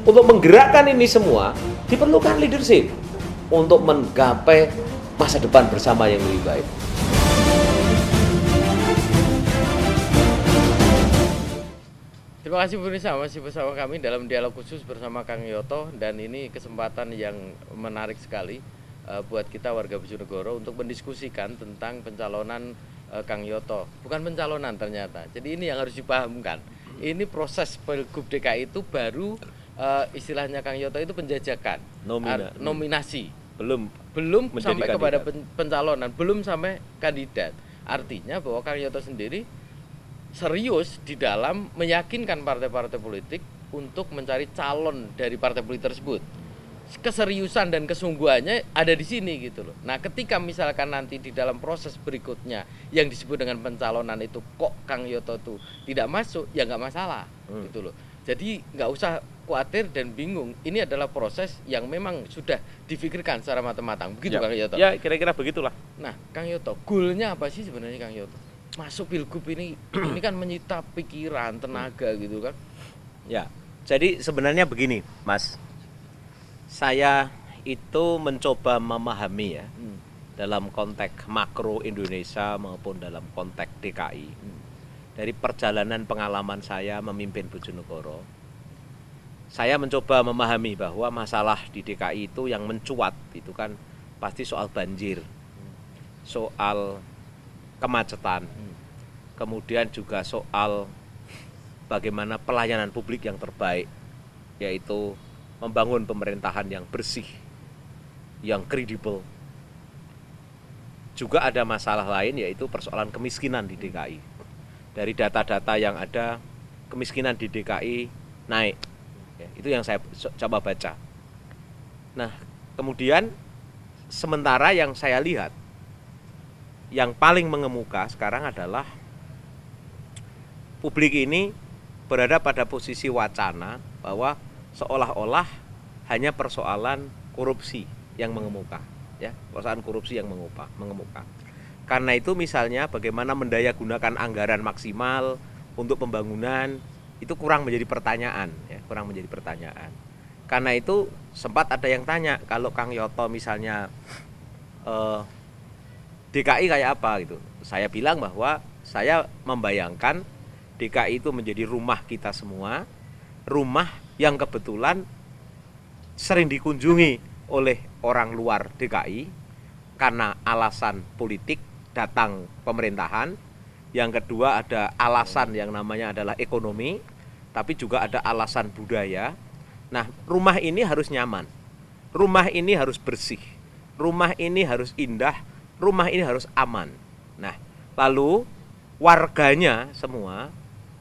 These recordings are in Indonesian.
Untuk menggerakkan ini semua, diperlukan leadership untuk menggapai masa depan bersama yang lebih baik. Terima kasih pemirsa, masih bersama kami dalam dialog khusus bersama Kang Yoto, dan ini kesempatan yang menarik sekali buat kita warga Bojonegoro untuk mendiskusikan tentang pencalonan Kang Yoto. Bukan pencalonan ternyata, jadi ini yang harus dipahamkan. Ini proses Pilgub DKI itu baru istilahnya Kang Yoto itu penjajakan, nominasi. Belum sampai kandidat. Kepada pencalonan, belum sampai kandidat. Artinya bahwa Kang Yoto sendiri serius di dalam meyakinkan partai-partai politik untuk mencari calon dari partai politik tersebut. Keseriusan dan kesungguhannya ada di sini gitu loh. Nah, ketika misalkan nanti di dalam proses berikutnya yang disebut dengan pencalonan itu kok Kang Yoto tuh tidak masuk, ya nggak masalah gitu loh. Jadi nggak usah khawatir dan bingung. Ini adalah proses yang memang sudah difikirkan secara matang-matang. Begitu ya, Kang Yoto? Ya, kira-kira begitulah. Nah, Kang Yoto, goalnya apa sih sebenarnya Kang Yoto? Masuk Pilgub ini kan menyita pikiran, tenaga gitu kan? Ya, jadi sebenarnya begini, Mas. Saya itu mencoba memahami ya, dalam konteks makro Indonesia maupun dalam konteks DKI. Dari perjalanan pengalaman saya memimpin Bojonegoro, saya mencoba memahami bahwa masalah di DKI itu yang mencuat itu kan pasti soal banjir, soal kemacetan, kemudian juga soal bagaimana pelayanan publik yang terbaik, yaitu membangun pemerintahan yang bersih, yang kredibel. Juga ada masalah lain yaitu persoalan kemiskinan di DKI. Dari data-data yang ada, kemiskinan di DKI naik. Ya, itu yang saya coba baca. Nah, kemudian sementara yang saya lihat, yang paling mengemuka sekarang adalah publik ini berada pada posisi wacana bahwa seolah-olah hanya persoalan korupsi yang mengemuka, ya, persoalan korupsi yang mengemuka. Karena itu misalnya bagaimana mendaya gunakan anggaran maksimal untuk pembangunan itu kurang menjadi pertanyaan, ya, kurang menjadi pertanyaan. Karena itu sempat ada yang tanya kalau Kang Yoto misalnya DKI kayak apa gitu. Saya bilang bahwa saya membayangkan DKI itu menjadi rumah kita semua, rumah yang kebetulan sering dikunjungi oleh orang luar DKI karena alasan politik datang pemerintahan. Yang kedua ada alasan yang namanya adalah ekonomi, tapi juga ada alasan budaya. Nah, rumah ini harus nyaman, rumah ini harus bersih, rumah ini harus indah, rumah ini harus aman. Nah, lalu warganya semua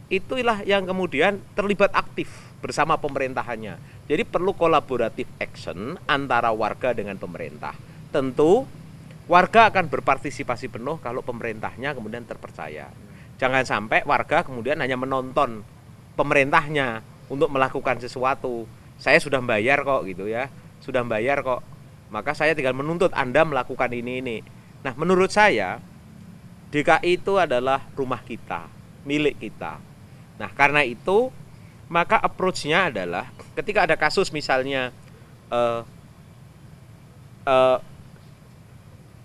itulah yang kemudian terlibat aktif bersama pemerintahannya. Jadi perlu kolaboratif action antara warga dengan pemerintah. Tentu warga akan berpartisipasi penuh kalau pemerintahnya kemudian terpercaya. Jangan sampai warga kemudian hanya menonton pemerintahnya untuk melakukan sesuatu. Saya sudah bayar kok gitu ya, sudah bayar kok. Maka saya tinggal menuntut Anda melakukan ini. Nah, menurut saya DKI itu adalah rumah kita, milik kita. Nah, karena itu maka approach-nya adalah ketika ada kasus misalnya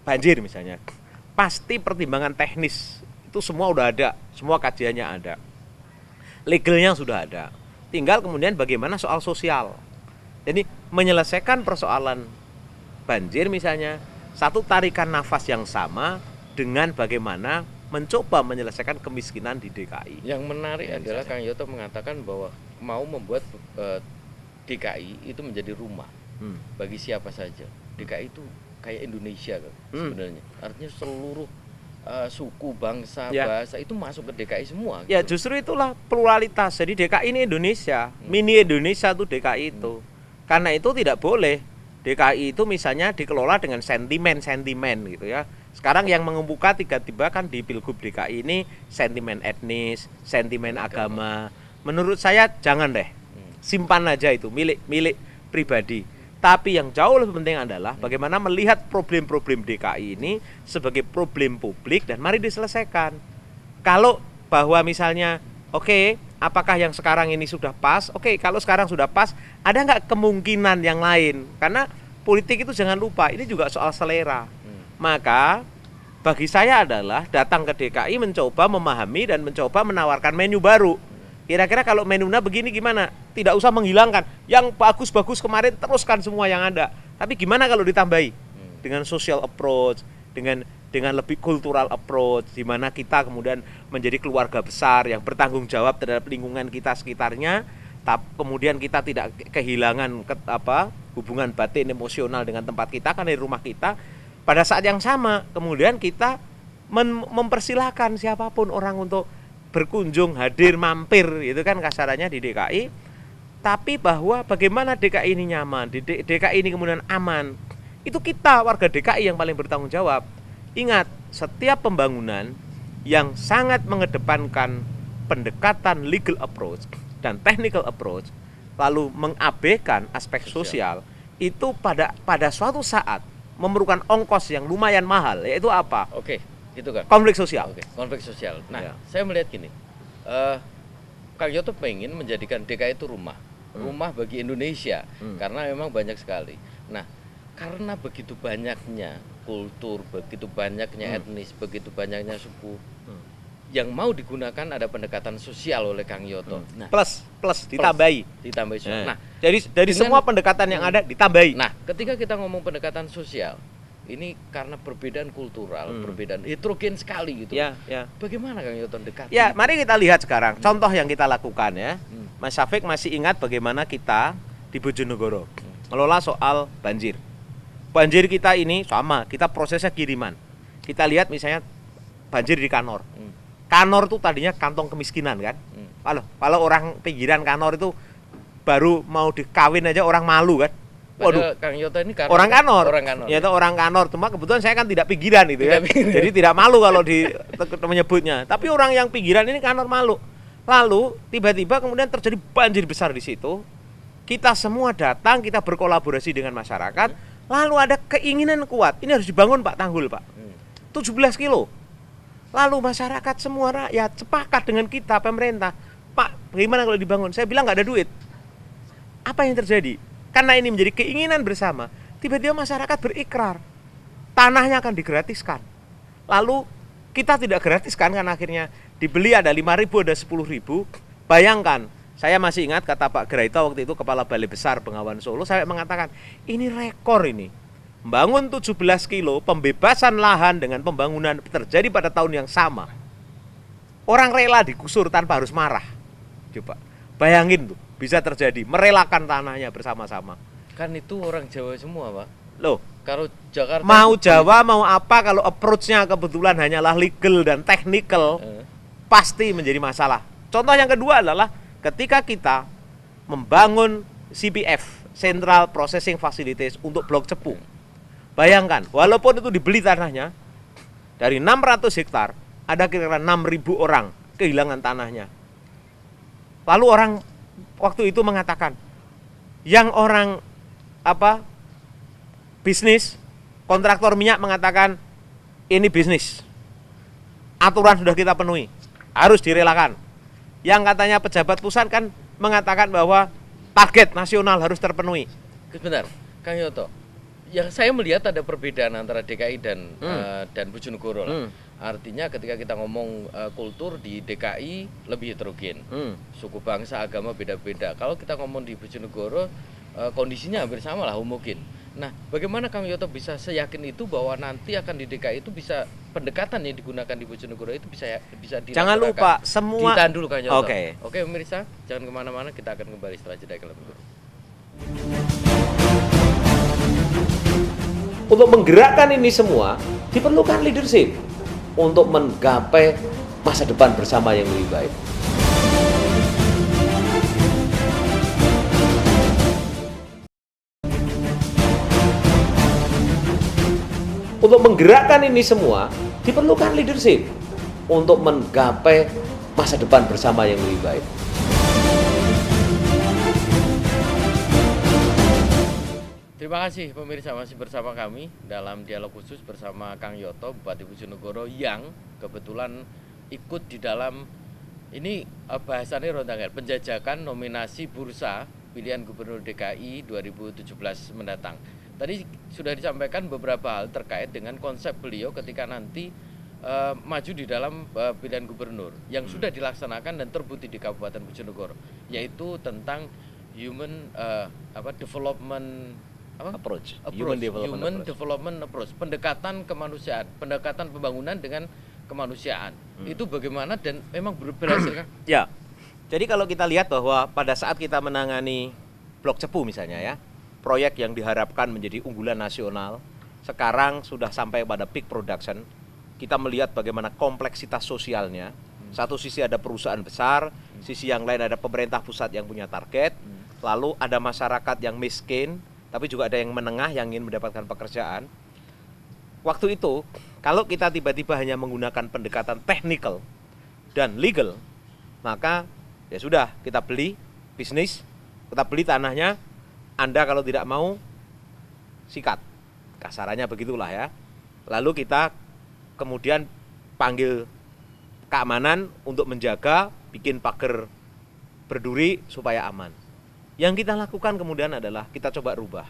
banjir misalnya, pasti pertimbangan teknis itu semua udah ada, semua kajiannya ada, legalnya sudah ada. Tinggal kemudian bagaimana soal sosial. Jadi menyelesaikan persoalan banjir misalnya, satu tarikan nafas yang sama dengan bagaimana mencoba menyelesaikan kemiskinan di DKI. Yang menarik adalah Kang Yoto mengatakan bahwa mau membuat DKI itu menjadi rumah bagi siapa saja. DKI itu kayak Indonesia kan sebenarnya. Artinya seluruh suku, bangsa, bahasa itu masuk ke DKI semua. Ya, gitu. Justru itulah pluralitas. Jadi DKI ini Indonesia, mini Indonesia tuh DKI itu. Karena itu tidak boleh DKI itu misalnya dikelola dengan sentimen gitu ya. Sekarang yang mengemuka tiba-tiba kan di Pilgub DKI ini sentimen etnis, sentimen agama. Menurut saya jangan deh, simpan aja itu milik pribadi. Tapi yang jauh lebih penting adalah bagaimana melihat problem-problem DKI ini sebagai problem publik dan mari diselesaikan. Kalau bahwa misalnya, oke, apakah yang sekarang ini sudah pas? Oke, kalau sekarang sudah pas, ada nggak kemungkinan yang lain? Karena politik itu jangan lupa, ini juga soal selera. Maka bagi saya adalah datang ke DKI mencoba memahami dan mencoba menawarkan menu baru. Kira-kira kalau menunya begini gimana? Tidak usah menghilangkan. Yang bagus-bagus kemarin teruskan semua yang ada. Tapi gimana kalau ditambahi? Dengan social approach, dengan lebih cultural approach, di mana kita kemudian menjadi keluarga besar yang bertanggung jawab terhadap lingkungan kita sekitarnya, kemudian kita tidak kehilangan hubungan batin emosional dengan tempat kita kan dari rumah kita. Pada saat yang sama kemudian kita mempersilahkan siapapun orang untuk berkunjung, hadir, mampir, itu kan kasarannya di DKI. Tapi bahwa bagaimana DKI ini nyaman, DKI ini kemudian aman, itu kita warga DKI yang paling bertanggung jawab. Ingat, setiap pembangunan yang sangat mengedepankan pendekatan legal approach dan technical approach, lalu mengabaikan aspek sosial, itu pada suatu saat memerlukan ongkos yang lumayan mahal, yaitu apa? Oke, itu kan. Konflik sosial. Oke, konflik sosial. Nah, Ya. saya melihat gini, Kang Yoto pengen menjadikan DKI itu rumah bagi Indonesia, karena memang banyak sekali. Nah, karena begitu banyaknya kultur, begitu banyaknya etnis, begitu banyaknya suku, yang mau digunakan ada pendekatan sosial oleh Kang Yoto. Nah, Plus ditambahi. ditambah sosial. Nah, Dari dengan- semua pendekatan yang ada ditambahi. nah, ketika kita ngomong pendekatan sosial, ini karena perbedaan kultural, perbedaan heterogen sekali gitu. Ya. Bagaimana Kang Yoto dekati? Ya, mari kita lihat sekarang contoh yang kita lakukan ya. Mas Syafiq masih ingat bagaimana kita di Bojonegoro ngelola soal banjir. Banjir kita ini sama, kita prosesnya kiriman. Kita lihat misalnya banjir di Kanor. Kanor tuh tadinya kantong kemiskinan kan. Kalau orang pinggiran Kanor itu baru mau dikawin aja orang malu kan. Padahal Kang Yoto ini Orang Kanor. Orang Kanor. Ya, itu orang Kanor. Cuma kebetulan saya kan tidak pinggiran itu ya. Tidak pinggiran. Jadi tidak malu kalau menyebutnya. Tapi orang yang pinggiran ini Kanor malu. Lalu tiba-tiba kemudian terjadi banjir besar di situ. Kita semua datang, kita berkolaborasi dengan masyarakat. Lalu ada keinginan kuat. Ini harus dibangun Pak Tanggul, Pak. 17 kilo. Lalu masyarakat semua rakyat sepakat dengan kita pemerintah. Pak, bagaimana kalau dibangun? Saya bilang nggak ada duit. Apa yang terjadi? Karena ini menjadi keinginan bersama, tiba-tiba masyarakat berikrar tanahnya akan digratiskan. Lalu kita tidak gratiskan kan, akhirnya dibeli ada 5.000, ada 10.000. Bayangkan, saya masih ingat kata Pak Graito waktu itu Kepala Balai Besar Bengawan Solo, saya mengatakan ini rekor ini. Membangun 17 kilo, pembebasan lahan dengan pembangunan terjadi pada tahun yang sama. Orang rela digusur tanpa harus marah. Coba bayangin tuh, bisa terjadi, merelakan tanahnya bersama-sama. Kan itu orang Jawa semua, Pak. Loh, Kalau Jakarta mau itu- Jawa mau apa, kalau approach-nya kebetulan hanyalah legal dan technical, pasti menjadi masalah. Contoh yang kedua adalah ketika kita membangun CPF, Central Processing Facilities untuk Blok Cepu. Bayangkan, walaupun itu dibeli tanahnya, dari 600 hektar, ada kira-kira 6.000 orang kehilangan tanahnya. Lalu orang waktu itu mengatakan, yang orang bisnis, kontraktor minyak mengatakan ini bisnis, aturan sudah kita penuhi, harus direlakan. Yang katanya pejabat pusat kan mengatakan bahwa target nasional harus terpenuhi. Sebentar, Kang Yoto. Yang saya melihat ada perbedaan antara DKI dan Bojonegoro lah. Artinya ketika kita ngomong kultur di DKI lebih heterogen. Suku bangsa agama beda-beda. Kalau kita ngomong di Bojonegoro kondisinya hampir sama lah, homogen. Nah, bagaimana Kang Yoto bisa seyakin itu bahwa nanti akan di DKI itu bisa pendekatan yang digunakan di Bojonegoro itu bisa dilakukan? Jangan lupa semua. Ditahan dulu Kang Yoto. Oke. Oke pemirsa, jangan kemana-mana, kita akan kembali setelah jeda iklan berikut. Untuk menggerakkan ini semua, diperlukan leadership untuk menggapai masa depan bersama yang lebih baik. Untuk menggerakkan ini semua, diperlukan leadership untuk menggapai masa depan bersama yang lebih baik. Terima kasih pemirsa, masih bersama kami dalam dialog khusus bersama Kang Yoto, Bupati Bojonegoro yang kebetulan ikut di dalam Ini bahasannya rontangan penjajakan nominasi bursa pilihan Gubernur DKI 2017 mendatang. Tadi sudah disampaikan beberapa hal terkait dengan konsep beliau ketika nanti maju di dalam pilihan gubernur yang sudah dilaksanakan dan terbukti di Kabupaten Bojonegoro, yaitu tentang human development Human development approach, pendekatan kemanusiaan, pendekatan pembangunan dengan kemanusiaan. Itu bagaimana dan memang berhasil kan? Ya. Jadi kalau kita lihat bahwa pada saat kita menangani Blok Cepu misalnya ya, proyek yang diharapkan menjadi unggulan nasional, sekarang sudah sampai pada peak production. Kita melihat bagaimana kompleksitas sosialnya. Satu sisi ada perusahaan besar, sisi yang lain ada pemerintah pusat yang punya target, lalu ada masyarakat yang miskin, tapi juga ada yang menengah yang ingin mendapatkan pekerjaan. Waktu itu, kalau kita tiba-tiba hanya menggunakan pendekatan technical dan legal, maka ya sudah, kita beli bisnis, kita beli tanahnya, Anda kalau tidak mau, sikat. Kasarannya begitulah ya. Lalu kita kemudian panggil keamanan untuk menjaga, bikin pagar berduri supaya aman. Yang kita lakukan kemudian adalah kita coba rubah.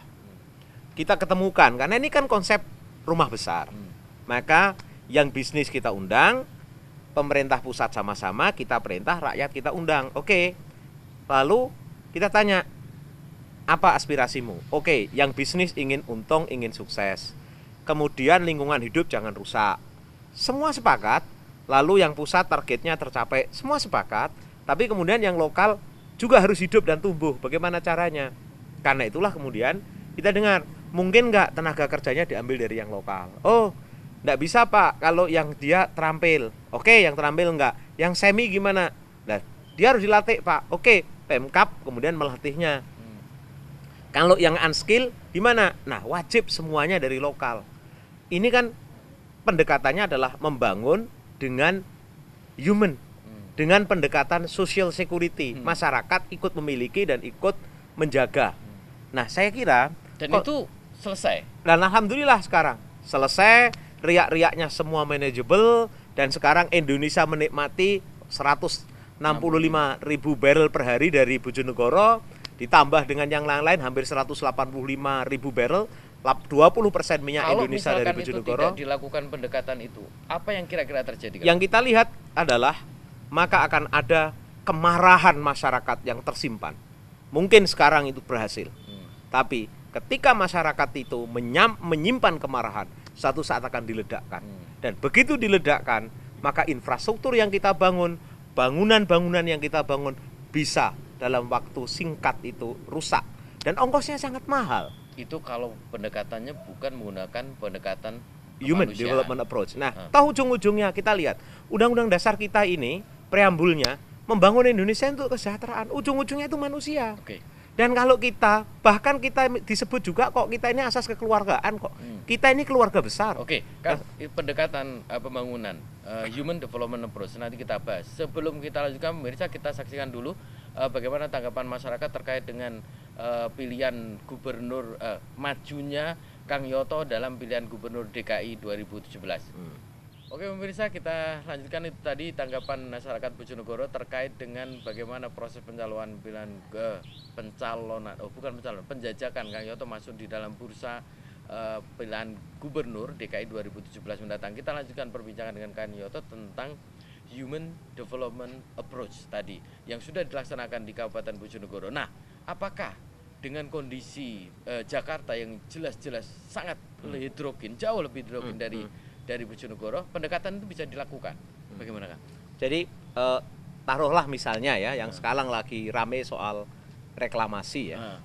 Kita ketemukan, karena ini kan konsep rumah besar. Maka yang bisnis kita undang, pemerintah pusat sama-sama, kita perintah, rakyat kita undang. Oke. Lalu kita tanya, apa aspirasimu? Oke, yang bisnis ingin untung, ingin sukses. Kemudian lingkungan hidup jangan rusak. Semua sepakat, lalu yang pusat targetnya tercapai, semua sepakat, tapi kemudian yang lokal juga harus hidup dan tumbuh. Bagaimana caranya? Karena itulah kemudian kita dengar, mungkin nggak tenaga kerjanya diambil dari yang lokal. Oh, nggak bisa Pak, kalau yang dia terampil. Oke, yang terampil nggak. Yang semi gimana? Nah, dia harus dilatih Pak. Oke, Pemkab kemudian melatihnya. Kalau yang unskill gimana? Nah, wajib semuanya dari lokal. Ini kan pendekatannya adalah membangun dengan human, dengan pendekatan social security. Masyarakat ikut memiliki dan ikut menjaga. Nah, saya kira dan itu selesai. Dan alhamdulillah sekarang selesai, riak-riaknya semua manageable, dan sekarang Indonesia menikmati 165.000 barrel per hari dari Bojonegoro, ditambah dengan yang lain-lain hampir 185.000 barrel. 20% minyak kalau Indonesia dari Bojonegoro. Kalau tidak dilakukan pendekatan itu, apa yang kira-kira terjadi? Yang kita lihat adalah maka akan ada kemarahan masyarakat yang tersimpan. Mungkin sekarang itu berhasil, tapi ketika masyarakat itu menyimpan kemarahan, suatu saat akan diledakkan. Dan begitu diledakkan, maka infrastruktur yang kita bangun, bangunan-bangunan yang kita bangun bisa dalam waktu singkat itu rusak. Dan ongkosnya sangat mahal. Itu kalau pendekatannya bukan menggunakan pendekatan human development approach. Nah, tahu ujung-ujungnya kita lihat Undang-Undang Dasar kita ini, preambulnya membangun Indonesia untuk kesejahteraan. Ujung-ujungnya itu manusia. Dan kalau kita, bahkan kita disebut juga kok kita ini asas kekeluargaan kok. Kita ini keluarga besar. Kan pendekatan pembangunan human development approach nanti kita bahas. Sebelum kita lanjutkan, pemirsa, kita saksikan dulu bagaimana tanggapan masyarakat terkait dengan pilihan gubernur majunya Kang Yoto dalam pilihan gubernur DKI 2017. Oke pemirsa, kita lanjutkan itu tadi tanggapan masyarakat Bojonegoro terkait dengan bagaimana proses pencalonan penjajakan Kang Yoto masuk di dalam bursa pilihan gubernur DKI 2017 mendatang. Kita lanjutkan perbincangan dengan Kang Yoto tentang human development approach tadi yang sudah dilaksanakan di Kabupaten Bojonegoro. Nah, apakah dengan kondisi Jakarta yang jelas-jelas sangat hidrogen, jauh lebih hidrogen dari Bojonegoro, pendekatan itu bisa dilakukan? Bagaimana Kang? Jadi taruhlah misalnya ya, yang sekarang lagi rame soal reklamasi ya.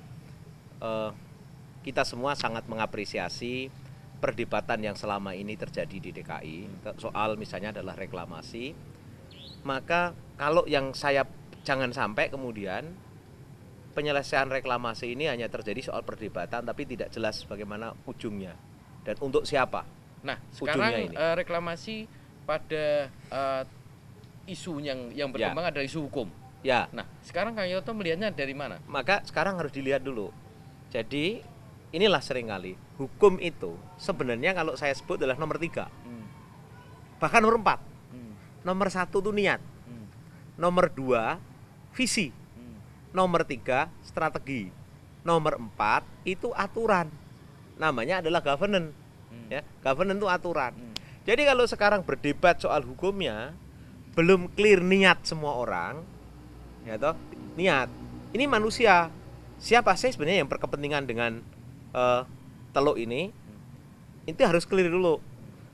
Kita semua sangat mengapresiasi perdebatan yang selama ini terjadi di DKI soal misalnya adalah reklamasi. Maka kalau yang saya jangan sampai kemudian penyelesaian reklamasi ini hanya terjadi soal perdebatan tapi tidak jelas bagaimana ujungnya dan untuk siapa. Nah, sekarang reklamasi pada isu yang berkembang adalah isu hukum. Ya. Nah, sekarang Kang Yoto melihatnya dari mana? Maka sekarang harus dilihat dulu. Jadi inilah seringkali hukum itu sebenarnya kalau saya sebut adalah nomor 3, bahkan nomor 4. Nomor 1 itu niat. nomor 2 visi, nomor 3 strategi, nomor 4 itu aturan. Namanya adalah governance. Ya, governance itu aturan. Jadi kalau sekarang berdebat soal hukumnya, belum clear niat semua orang, ya toh, niat. Ini manusia. Siapa sih sebenarnya yang berkepentingan dengan teluk ini? Itu harus clear dulu.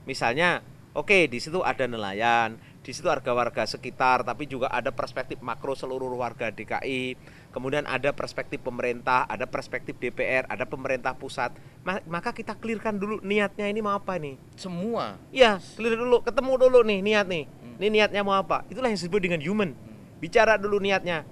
Misalnya, oke, di situ ada nelayan, di situ warga-warga sekitar, tapi juga ada perspektif makro seluruh warga DKI. Kemudian ada perspektif pemerintah, ada perspektif DPR, ada pemerintah pusat. Maka kita clearkan dulu niatnya ini mau apa nih? Semua. Ya, clear dulu, ketemu dulu nih niat nih. Ini niatnya mau apa? Itulah yang disebut dengan human. Bicara dulu niatnya.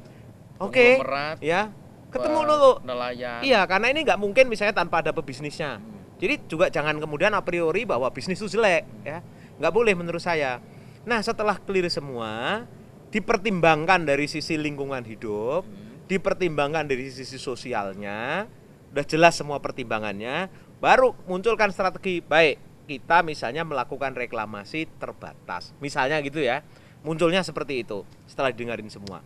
Oke, ya, ketemu dulu. Nelayan. Iya, karena ini nggak mungkin misalnya tanpa ada pebisnisnya. Jadi juga jangan kemudian a priori bahwa bisnis itu jelek, ya. Nggak boleh menurut saya. Nah, setelah clear semua, dipertimbangkan dari sisi lingkungan hidup, dipertimbangkan dari sisi sosialnya, udah jelas semua pertimbangannya, baru munculkan strategi. Baik, kita misalnya melakukan reklamasi terbatas. Misalnya gitu ya. Munculnya seperti itu setelah didengarin semua.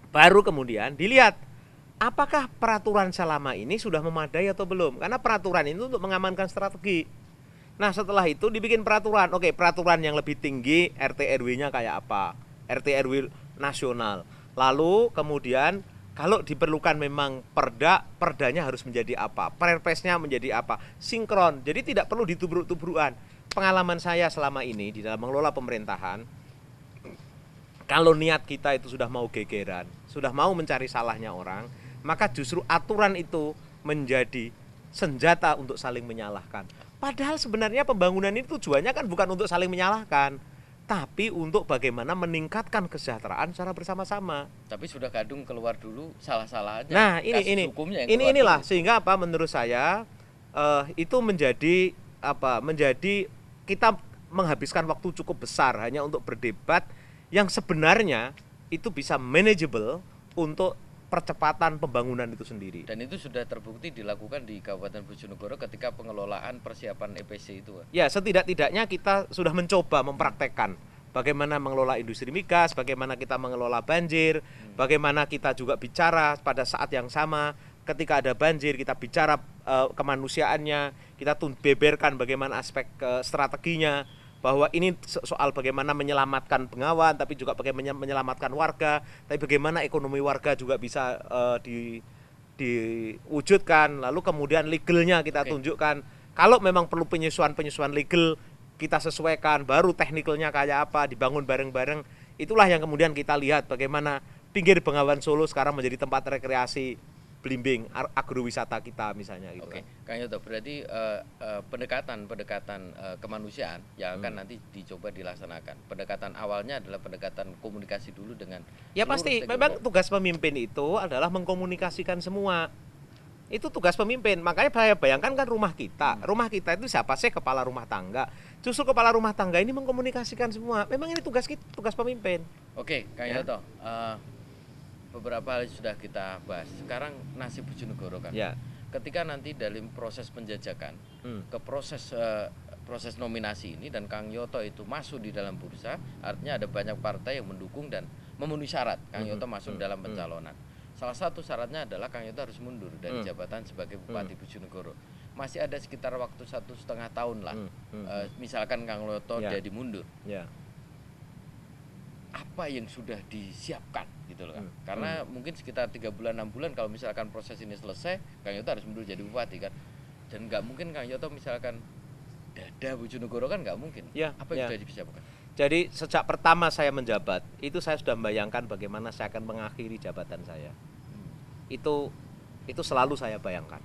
Baru kemudian dilihat apakah peraturan selama ini sudah memadai atau belum? Karena peraturan itu untuk mengamankan strategi. Nah, setelah itu dibikin peraturan. Oke, peraturan yang lebih tinggi RT RW-nya kayak apa? RT RW nasional. Lalu kemudian kalau diperlukan memang perdanya harus menjadi apa? Perpesnya menjadi apa? Sinkron. Jadi tidak perlu ditubruk-tubrukan. Pengalaman saya selama ini di dalam mengelola pemerintahan, kalau niat kita itu sudah mau gegeran, sudah mau mencari salahnya orang, maka justru aturan itu menjadi senjata untuk saling menyalahkan. Padahal sebenarnya pembangunan ini tujuannya kan bukan untuk saling menyalahkan, tapi untuk bagaimana meningkatkan kesejahteraan secara bersama-sama. Tapi sudah kadung keluar dulu salah-salahnya. Nah, inilah sehingga apa menurut saya itu menjadi kita menghabiskan waktu cukup besar hanya untuk berdebat yang sebenarnya itu bisa manageable untuk percepatan pembangunan itu sendiri. Dan itu sudah terbukti dilakukan di Kabupaten Bojonegoro ketika pengelolaan persiapan EPC itu. Ya, setidak-tidaknya kita sudah mencoba mempraktekkan bagaimana mengelola industri migas, bagaimana kita mengelola banjir, bagaimana kita juga bicara pada saat yang sama ketika ada banjir, kita bicara kemanusiaannya, kita beberkan bagaimana aspek strateginya, bahwa ini soal bagaimana menyelamatkan Bengawan, tapi juga bagaimana menyelamatkan warga, tapi bagaimana ekonomi warga juga bisa diwujudkan. Lalu kemudian legalnya kita tunjukkan. Kalau memang perlu penyesuaian legal, kita sesuaikan. Baru teknikalnya kayak apa, dibangun bareng-bareng. Itulah yang kemudian kita lihat bagaimana pinggir Bengawan Solo sekarang menjadi tempat rekreasi Blimbing, agrowisata kita misalnya gitu. Oke, Kang Yoto, berarti pendekatan kemanusiaan yang akan nanti dicoba dilaksanakan. Pendekatan awalnya adalah pendekatan komunikasi dulu dengan ya pasti, memang tugas pemimpin itu adalah mengkomunikasikan semua. Itu tugas pemimpin. Makanya saya bayangkan kan rumah kita. Rumah kita itu siapa sih? Kepala rumah tangga. Justru kepala rumah tangga ini mengkomunikasikan semua. Memang ini tugas pemimpin. Oke, Kang Yoto. Beberapa hal sudah kita bahas. Sekarang nasib Bojonegoro kan. Ya. Ketika nanti dalam proses penjajakan ke proses nominasi ini dan Kang Yoto itu masuk di dalam bursa, artinya ada banyak partai yang mendukung dan memenuhi syarat Kang Yoto masuk dalam pencalonan. Salah satu syaratnya adalah Kang Yoto harus mundur dari jabatan sebagai Bupati Bojonegoro. Masih ada sekitar waktu 1,5 tahun lah. Misalkan Kang Yoto jadi mundur. Ya. Apa yang sudah disiapkan gitu loh kan. Karena mungkin sekitar 3 bulan 6 bulan kalau misalkan proses ini selesai, Kang Yoto harus mundur jadi bupati kan. Dan nggak mungkin Kang Yoto misalkan dada Bojonegoro kan nggak mungkin. Ya, apa yang sudah disiapkan? Jadi sejak pertama saya menjabat, itu saya sudah membayangkan bagaimana saya akan mengakhiri jabatan saya. Itu selalu saya bayangkan.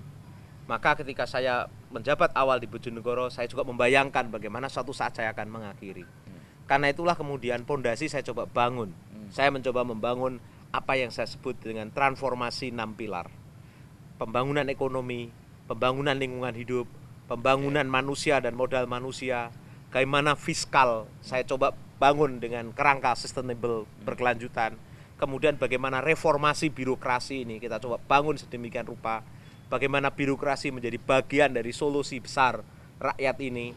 Maka ketika saya menjabat awal di Bojonegoro, saya juga membayangkan bagaimana suatu saat saya akan mengakhiri. Karena itulah kemudian pondasi saya coba bangun. Saya mencoba membangun apa yang saya sebut dengan transformasi 6 pilar. Pembangunan ekonomi, pembangunan lingkungan hidup, pembangunan manusia dan modal manusia, bagaimana fiskal saya coba bangun dengan kerangka sustainable berkelanjutan. Kemudian bagaimana reformasi birokrasi ini kita coba bangun sedemikian rupa. Bagaimana birokrasi menjadi bagian dari solusi besar rakyat ini.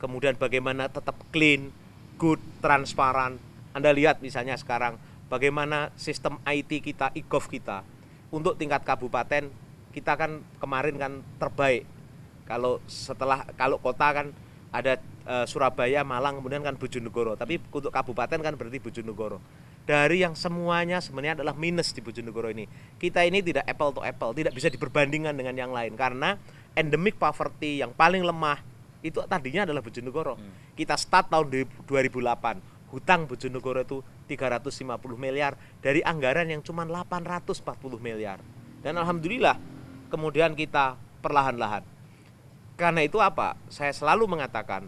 Kemudian bagaimana tetap clean, good, transparan, Anda lihat misalnya sekarang bagaimana sistem IT kita, e-gov kita untuk tingkat kabupaten kita kan kemarin kan terbaik. Kalau kota kan ada Surabaya, Malang, kemudian kan Bojonegoro. Tapi untuk kabupaten kan berarti Bojonegoro. Dari yang semuanya sebenarnya adalah minus di Bojonegoro ini. Kita ini tidak apple to apple, tidak bisa diperbandingkan dengan yang lain karena endemic poverty yang paling lemah itu tadinya adalah Bojonegoro. Kita start tahun 2008, hutang Bojonegoro itu 350 miliar dari anggaran yang cuma 840 miliar. Dan alhamdulillah kemudian kita perlahan-lahan. Karena itu apa? Saya selalu mengatakan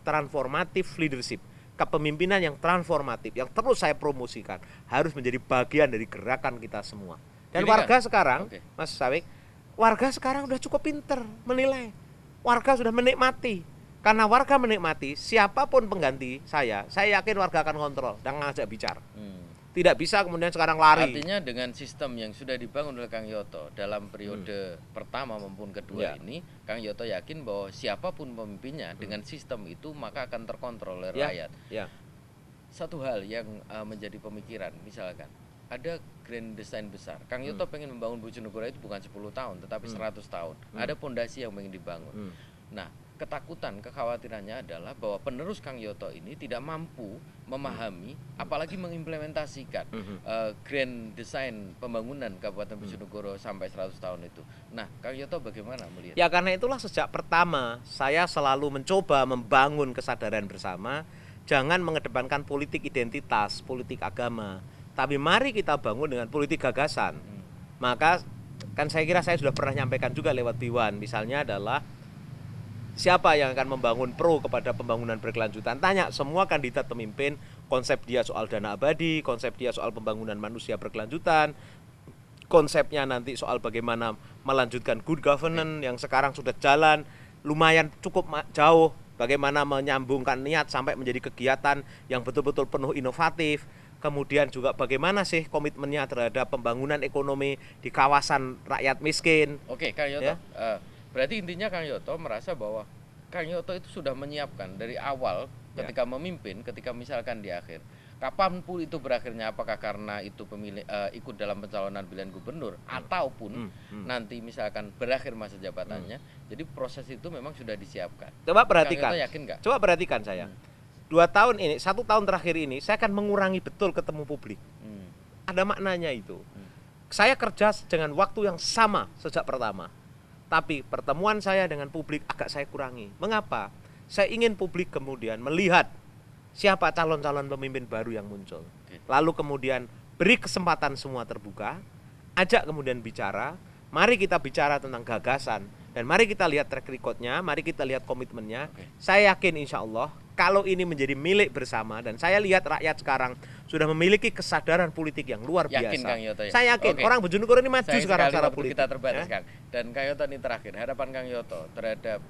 transformatif leadership, kepemimpinan yang transformatif yang terus saya promosikan harus menjadi bagian dari gerakan kita semua. Dan warga sekarang, Mas Sawik, warga sekarang udah cukup pinter menilai. Warga sudah menikmati. Karena warga menikmati, siapapun pengganti saya yakin warga akan kontrol dan ngajak bicara. Tidak bisa kemudian sekarang lari. Artinya dengan sistem yang sudah dibangun oleh Kang Yoto dalam periode pertama maupun kedua ini, Kang Yoto yakin bahwa siapapun pemimpinnya dengan sistem itu maka akan terkontrol oleh rakyat. Satu hal yang menjadi pemikiran, misalkan ada grand design besar. Kang Yoto pengen membangun Bojonegoro itu bukan 10 tahun tetapi 100 tahun. Ada pondasi yang ingin dibangun. Nah, ketakutan, kekhawatirannya adalah bahwa penerus Kang Yoto ini tidak mampu memahami, apalagi mengimplementasikan grand design pembangunan Kabupaten Bojonegoro sampai 100 tahun itu. Nah, Kang Yoto bagaimana melihat? Ya karena itulah sejak pertama saya selalu mencoba membangun kesadaran bersama, jangan mengedepankan politik identitas, politik agama, tapi mari kita bangun dengan politik gagasan. Maka kan saya kira saya sudah pernah nyampaikan juga lewat Biwan, misalnya adalah siapa yang akan membangun pro kepada pembangunan berkelanjutan? Tanya semua kandidat pemimpin, konsep dia soal dana abadi, konsep dia soal pembangunan manusia berkelanjutan, konsepnya nanti soal bagaimana melanjutkan good governance yang sekarang sudah jalan lumayan cukup jauh, bagaimana menyambungkan niat sampai menjadi kegiatan yang betul-betul penuh inovatif. Kemudian juga bagaimana sih komitmennya terhadap pembangunan ekonomi di kawasan rakyat miskin. Oke, Kang Yoto. Berarti intinya Kang Yoto merasa bahwa Kang Yoto itu sudah menyiapkan dari awal ketika memimpin, ketika misalkan di akhir. Kapanpun itu berakhirnya, apakah karena itu ikut dalam pencalonan pilihan gubernur ataupun nanti misalkan berakhir masa jabatannya. Jadi proses itu memang sudah disiapkan. Coba perhatikan. Kang Yoto yakin nggak? Coba perhatikan saya. 2 tahun ini, 1 tahun terakhir ini saya akan mengurangi betul ketemu publik. Ada maknanya itu. Saya kerja dengan waktu yang sama sejak pertama. Tapi pertemuan saya dengan publik agak saya kurangi. Mengapa? Saya ingin publik kemudian melihat siapa calon-calon pemimpin baru yang muncul. Lalu kemudian beri kesempatan semua terbuka, ajak kemudian bicara, mari kita bicara tentang gagasan, dan mari kita lihat track record-nya, mari kita lihat komitmennya. Saya yakin insya Allah kalau ini menjadi milik bersama, dan saya lihat rakyat sekarang sudah memiliki kesadaran politik yang luar biasa. Kang Yoto, ya? Saya yakin orang Bojonegoro ini maju sekarang secara politik. Kita terbatas, Kang. Dan Kang Yoto ini terakhir, harapan Kang Yoto terhadap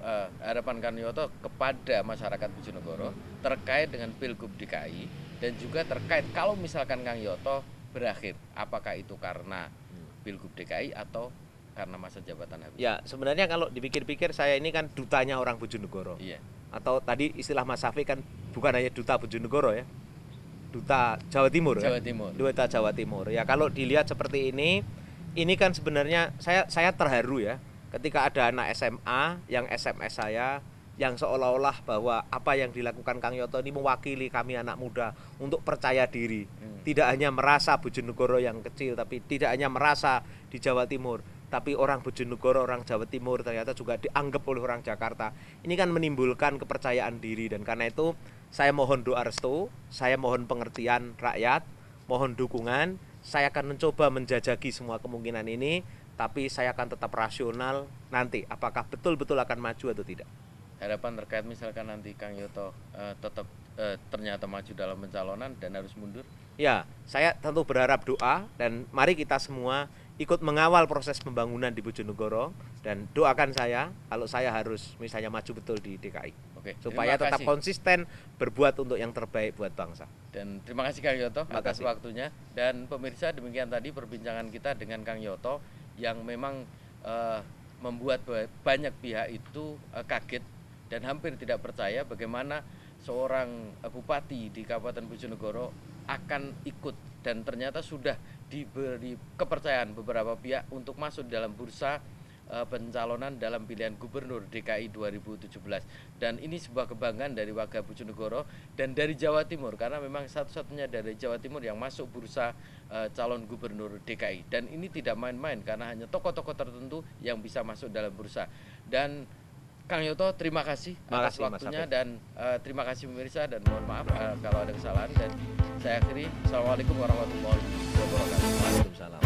harapan Kang Yoto kepada masyarakat Bojonegoro terkait dengan Pilgub DKI dan juga terkait kalau misalkan Kang Yoto berakhir, apakah itu karena Pilgub DKI atau karena masa jabatan habis? Ya, sebenarnya kalau dipikir-pikir saya ini kan dutanya orang Bojonegoro. Atau tadi istilah Mas Safi kan bukan hanya duta Bojonegoro ya, duta Jawa Timur. Duta Jawa Timur. Ya kalau dilihat seperti ini kan sebenarnya saya terharu ya ketika ada anak SMA yang SMS saya yang seolah-olah bahwa apa yang dilakukan Kang Yoto ini mewakili kami anak muda untuk percaya diri. Tidak hanya merasa Bojonegoro yang kecil, tapi tidak hanya merasa di Jawa Timur, tapi orang Bojonegoro, orang Jawa Timur ternyata juga dianggap oleh orang Jakarta. Ini kan menimbulkan kepercayaan diri, dan karena itu saya mohon doa restu, saya mohon pengertian rakyat, mohon dukungan. Saya akan mencoba menjajaki semua kemungkinan ini, tapi saya akan tetap rasional nanti apakah betul-betul akan maju atau tidak. Harapan terkait misalkan nanti Kang Yoto tetap ternyata maju dalam pencalonan dan harus mundur? Ya, saya tentu berharap doa, dan mari kita semua ikut mengawal proses pembangunan di Bojonegoro, dan doakan saya kalau saya harus misalnya maju betul di DKI. Supaya tetap konsisten berbuat untuk yang terbaik buat bangsa. Dan terima kasih Kang Yoto atas waktunya. Dan pemirsa, demikian tadi perbincangan kita dengan Kang Yoto yang memang membuat banyak pihak itu kaget dan hampir tidak percaya bagaimana seorang bupati di Kabupaten Bojonegoro akan ikut, dan ternyata sudah diberi kepercayaan beberapa pihak untuk masuk dalam bursa pencalonan dalam pilihan gubernur DKI 2017. Dan ini sebuah kebanggaan dari warga Bojonegoro dan dari Jawa Timur, karena memang satu-satunya dari Jawa Timur yang masuk bursa calon gubernur DKI. Dan ini tidak main-main karena hanya tokoh-tokoh tertentu yang bisa masuk dalam bursa. Dan Kang Yoto, terima kasih atas waktunya, dan terima kasih pemirsa, dan mohon maaf kalau ada kesalahan, dan saya akhiri. Assalamualaikum warahmatullahi wabarakatuh. Waalaikumsalam.